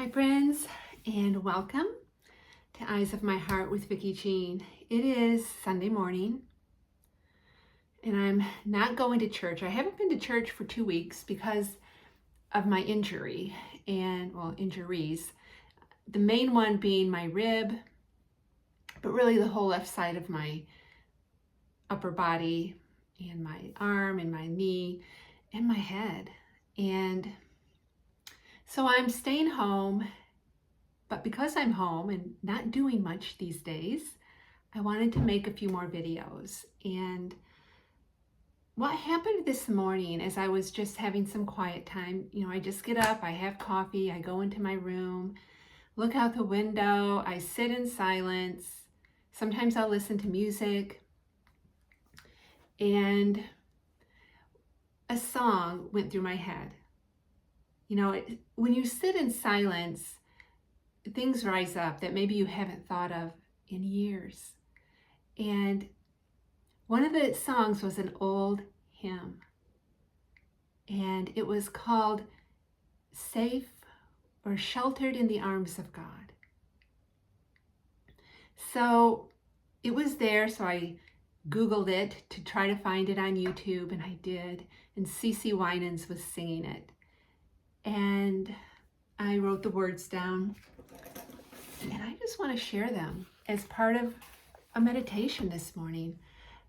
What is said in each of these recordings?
Hi friends, and welcome to Eyes of My Heart with Vicki Jean. It is Sunday morning and I'm not going to church. I haven't been to church for 2 weeks because of my injury injuries. The main one being my rib, but really the whole left side of my upper body and my arm and my knee and my head. And so I'm staying home. But because I'm home and not doing much these days, I wanted to make a few more videos. And what happened this morning as I was just having some quiet time, I just get up, I have coffee, I go into my room, look out the window, I sit in silence. Sometimes I'll listen to music. And a song went through my head. When you sit in silence, things rise up that maybe you haven't thought of in years. And one of the songs was an old hymn, and it was called Safe or Sheltered in the Arms of God. So it was there, so I Googled it to try to find it on YouTube, and I did, and CeCe Winans was singing it. And I wrote the words down. And I just want to share them as part of a meditation this morning.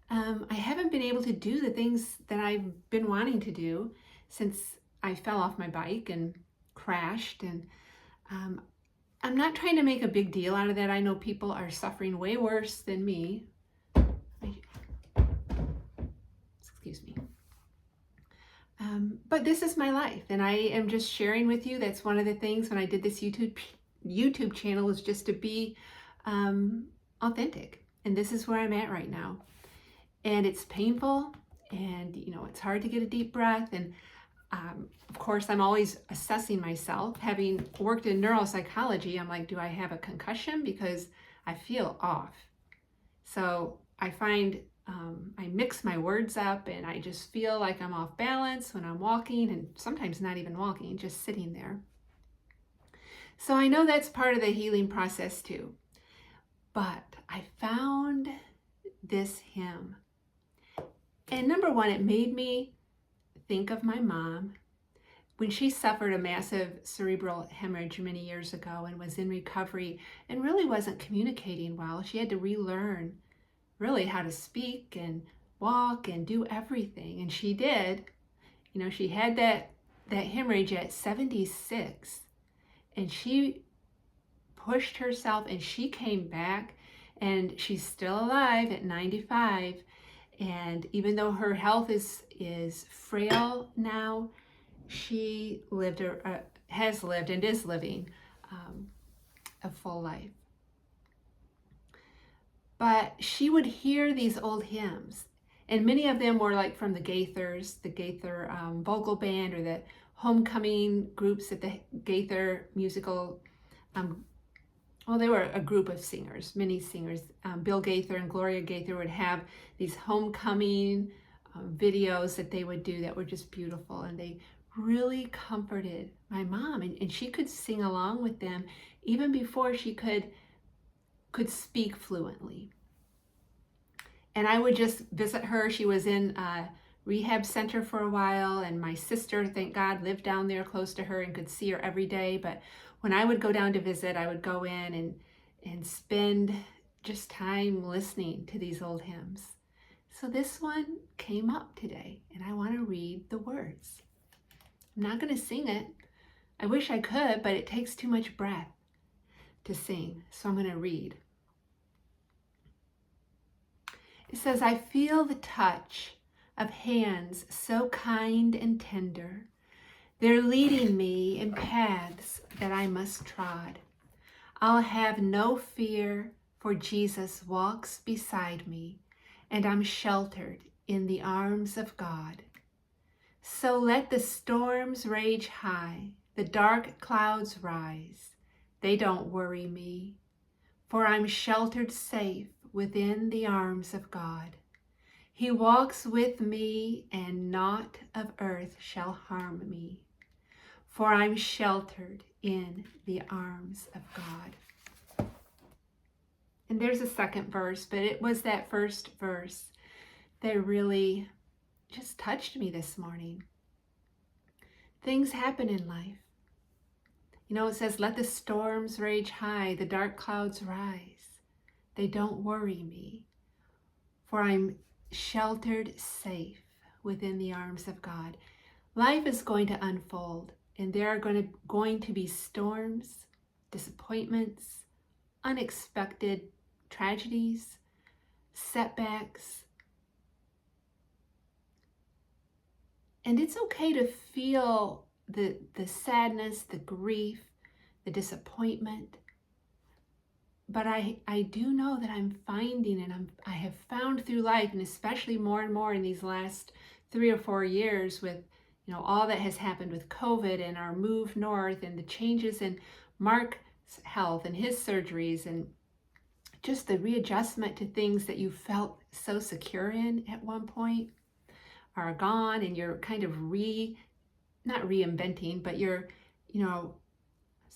I haven't been able to do the things that I've been wanting to do since I fell off my bike and crashed. And I'm not trying to make a big deal out of that. I know people are suffering way worse than me. Excuse me. But this is my life, and I am just sharing with you. That's one of the things when I did this YouTube channel, is just to be authentic. And this is where I'm at right now. And it's painful, and it's hard to get a deep breath. And of course, I'm always assessing myself. Having worked in neuropsychology, I'm like, do I have a concussion? Because I feel off. So I find I mix my words up, and I just feel like I'm off balance when I'm walking, and sometimes not even walking, just sitting there. So I know that's part of the healing process too. But I found this hymn. And number one, it made me think of my mom when she suffered a massive cerebral hemorrhage many years ago and was in recovery and really wasn't communicating well. She had to relearn really how to speak and walk and do everything. And she did. She had that hemorrhage at 76. And she pushed herself, and she came back, and she's still alive at 95. And even though her health is frail now, she has lived and is living a full life. But she would hear these old hymns, and many of them were like from the Gaither vocal band, or the homecoming groups at the Gaither musical. They were a group of singers, many singers. Bill Gaither and Gloria Gaither would have these homecoming videos that they would do that were just beautiful, and they really comforted my mom, and she could sing along with them even before she could speak fluently. And I would just visit her. She was in a rehab center for a while, and my sister, thank God, lived down there close to her and could see her every day. But when I would go down to visit, I would go in and spend just time listening to these old hymns. So this one came up today, and I want to read the words. I'm not going to sing it. I wish I could, but it takes too much breath to sing. So I'm going to read. It says, I feel the touch of hands so kind and tender. They're leading me in paths that I must trod. I'll have no fear, for Jesus walks beside me, and I'm sheltered in the arms of God. So let the storms rage high, the dark clouds rise. They don't worry me, for I'm sheltered safe within the arms of God. He walks with me, and naught of earth shall harm me. for I'm sheltered in the arms of God. And there's a second verse, but it was that first verse that really just touched me this morning. Things happen in life. You know, it says, let the storms rage high, the dark clouds rise. They don't worry me, for I'm sheltered safe within the arms of God. Life is going to unfold, and there are going to be storms, disappointments, unexpected tragedies, setbacks. And it's okay to feel the sadness, the grief, the disappointment. But I do know that I'm finding, and I have found through life, and especially more and more in these last 3 or 4 years with, you know, all that has happened with COVID and our move north and the changes in Mark's health and his surgeries and just the readjustment to things that you felt so secure in at one point are gone, and you're kind of not reinventing, but you're, you know,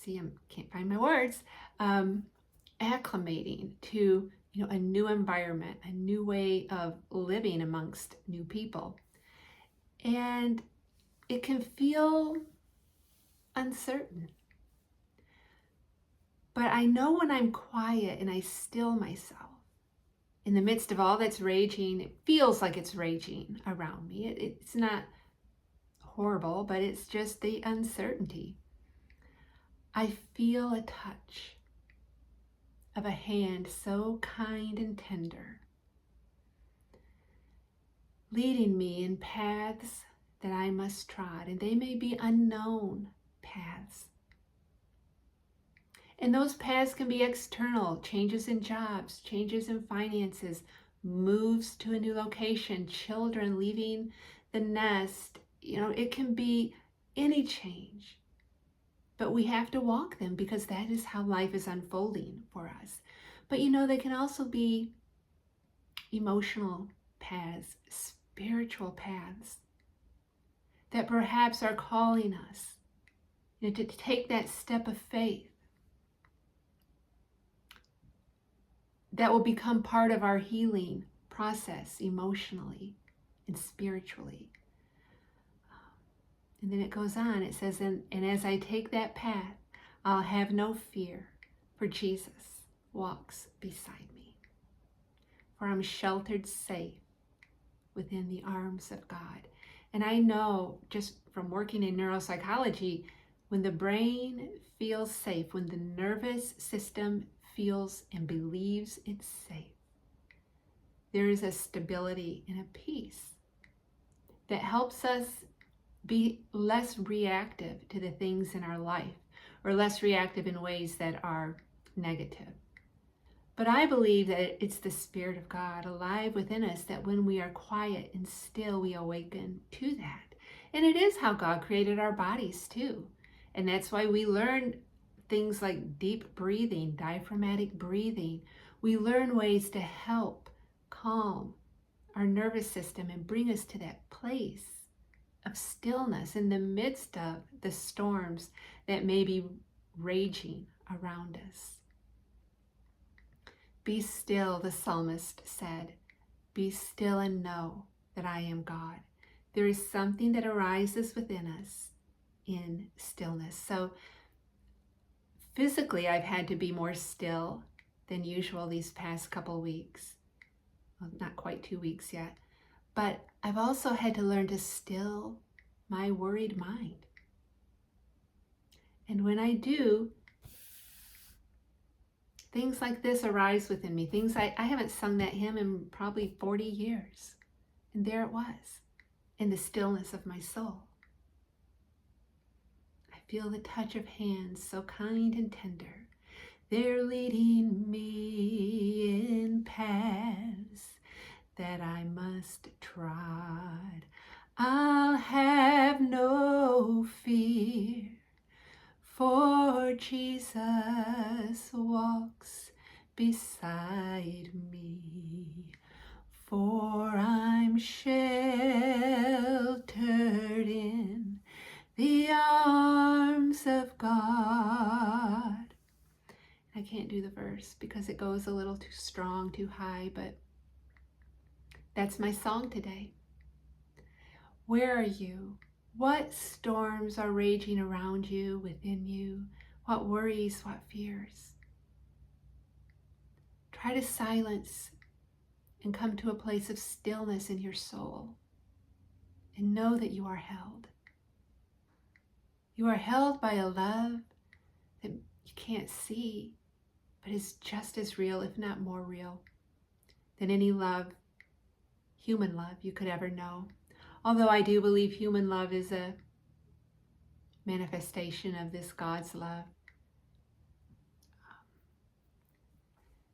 I can't find my words, acclimating to, you know, a new environment, a new way of living amongst new people. And it can feel uncertain. But I know when I'm quiet and I still myself, in the midst of all that's raging, it feels like it's raging around me. It's not horrible, but it's just the uncertainty. I feel a touch of a hand so kind and tender, leading me in paths that I must trod, and they may be unknown paths. And those paths can be external, changes in jobs, changes in finances, moves to a new location, children leaving the nest. You know, it can be any change. But we have to walk them because that is how life is unfolding for us. But you know, they can also be emotional paths, spiritual paths that perhaps are calling us, you know, to take that step of faith that will become part of our healing process emotionally and spiritually. And then it goes on, it says, and as I take that path, I'll have no fear, for Jesus walks beside me. For I'm sheltered safe within the arms of God. And I know, just from working in neuropsychology, when the brain feels safe, when the nervous system feels and believes it's safe, there is a stability and a peace that helps us be less reactive to the things in our life, or less reactive in ways that are negative. But I believe that it's the Spirit of God alive within us, that when we are quiet and still, we awaken to that. And it is how God created our bodies too. And that's why we learn things like deep breathing, diaphragmatic breathing. We learn ways to help calm our nervous system and bring us to that place of stillness in the midst of the storms that may be raging around us. Be still, the psalmist said. Be still and know that I am God. There is something that arises within us in stillness. So physically, I've had to be more still than usual these past couple weeks. Well, not quite 2 weeks yet. But I've also had to learn to still my worried mind. And when I do, things like this arise within me. Things I haven't sung that hymn in probably 40 years. And there it was, in the stillness of my soul. I feel the touch of hands so kind and tender. They're leading me in paths that I must trod. I'll have no fear, for Jesus walks beside me. For I'm sheltered in the arms of God. I can't do the verse because it goes a little too strong, too high, but that's my song today. Where are you? What storms are raging around you, within you? What worries, what fears? Try to silence and come to a place of stillness in your soul and know that you are held. You are held by a love that you can't see, but is just as real, if not more real, than any love, human love, you could ever know. Although I do believe human love is a manifestation of this God's love.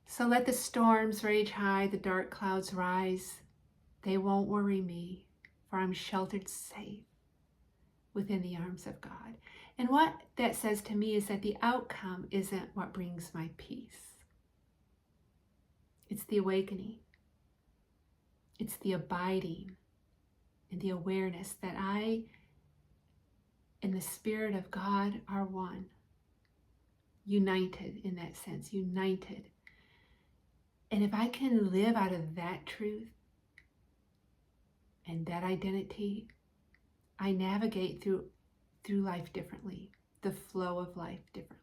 So let the storms rage high, the dark clouds rise. They won't worry me, for I'm sheltered safe within the arms of God. And what that says to me is that the outcome isn't what brings my peace. It's the awakening. It's the abiding and the awareness that I and the Spirit of God are one. United in that sense, united. And if I can live out of that truth and that identity, I navigate through life differently, the flow of life differently.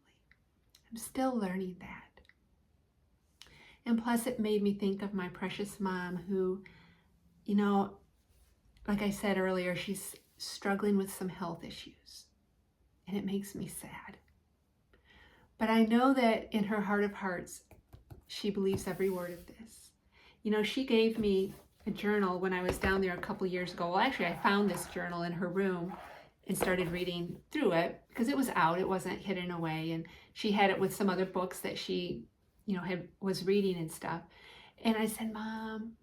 I'm still learning that. And plus it made me think of my precious mom who, you know, like I said earlier, she's struggling with some health issues. And it makes me sad. But I know that in her heart of hearts, she believes every word of this. You know, she gave me a journal when I was down there a couple years ago. Well, actually, I found this journal in her room and started reading through it because it was out. It wasn't hidden away. And she had it with some other books that she, you know, was reading and stuff. And I said, Mom,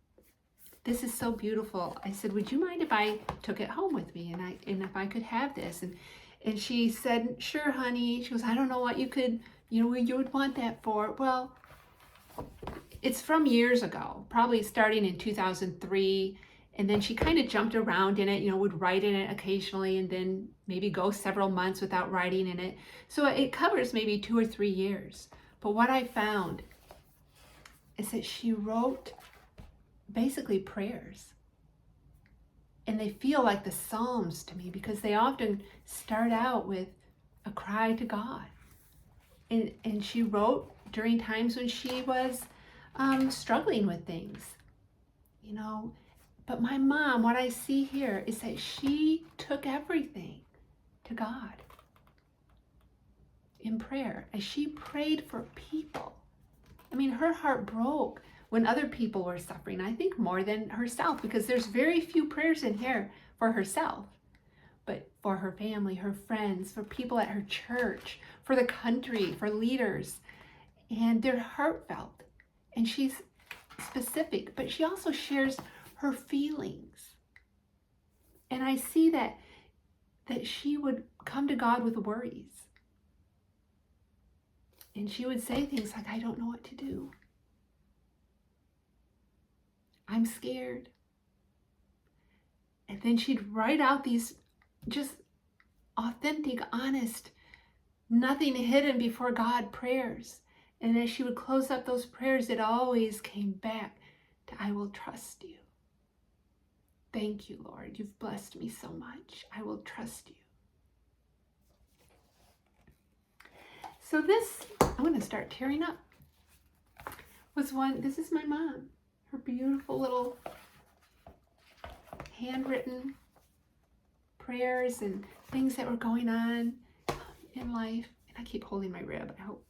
this is so beautiful. I said, would you mind if I took it home with me and if I could have this? And she said, sure, honey. She goes, I don't know what you could, you know, you would want that for. Well, it's from years ago, probably starting in 2003. And then she kind of jumped around in it, you know, would write in it occasionally and then maybe go several months without writing in it. So it covers maybe 2 or 3 years. But what I found is that she wrote basically prayers. And they feel like the Psalms to me because they often start out with a cry to God. And she wrote during times when she was struggling with things, you know. But my mom, what I see here is that she took everything to God in prayer as she prayed for people. I mean, her heart broke when other people were suffering, I think more than herself, because there's very few prayers in here for herself, but for her family, her friends, for people at her church, for the country, for leaders. And they're heartfelt. And she's specific, but she also shares her feelings. And I see that she would come to God with worries. And she would say things like, I don't know what to do. I'm scared. And then she'd write out these just authentic, honest, nothing hidden before God prayers. And as she would close up those prayers, it always came back to, I will trust you. Thank you, Lord. You've blessed me so much. I will trust you. So this, I'm going to start tearing up, this is my mom. Her beautiful little handwritten prayers and things that were going on in life. And I keep holding my rib, I hope,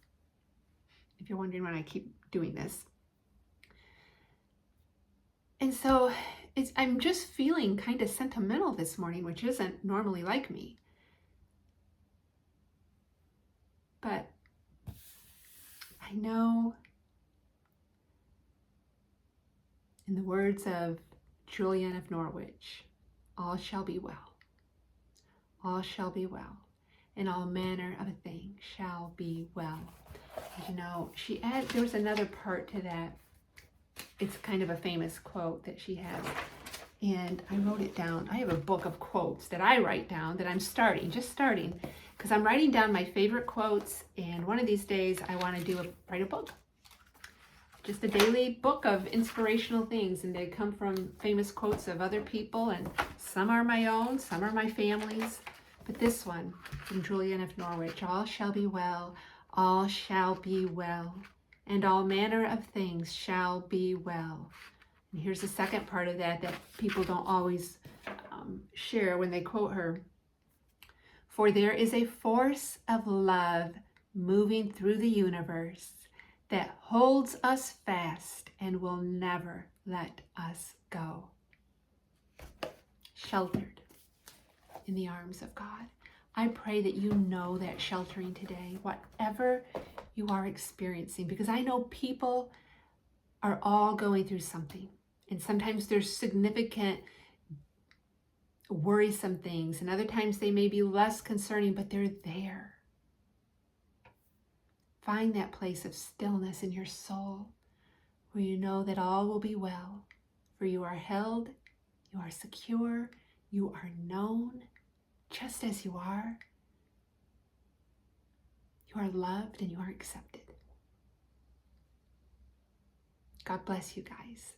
if you're wondering why I keep doing this. And so I'm just feeling kind of sentimental this morning, which isn't normally like me. But I know, in the words of Julian of Norwich, all shall be well. All shall be well. And all manner of a thing shall be well. And, you know, there was another part to that. It's kind of a famous quote that she has. and I wrote it down. I have a book of quotes that I write down that I'm just starting, because I'm writing down my favorite quotes, and one of these days I want to write a book. Just a daily book of inspirational things, and they come from famous quotes of other people, and some are my own, some are my family's. But this one from Julian of Norwich: all shall be well, all shall be well, and all manner of things shall be well. And here's the second part of that people don't always share when they quote her. For there is a force of love moving through the universe that holds us fast and will never let us go. Sheltered in the arms of God. I pray that you know that sheltering today, whatever you are experiencing, because I know people are all going through something. And sometimes there's significant, worrisome things, and other times they may be less concerning, but they're there. Find that place of stillness in your soul where you know that all will be well, for you are held, you are secure, you are known just as you are. You are loved and you are accepted. God bless you guys.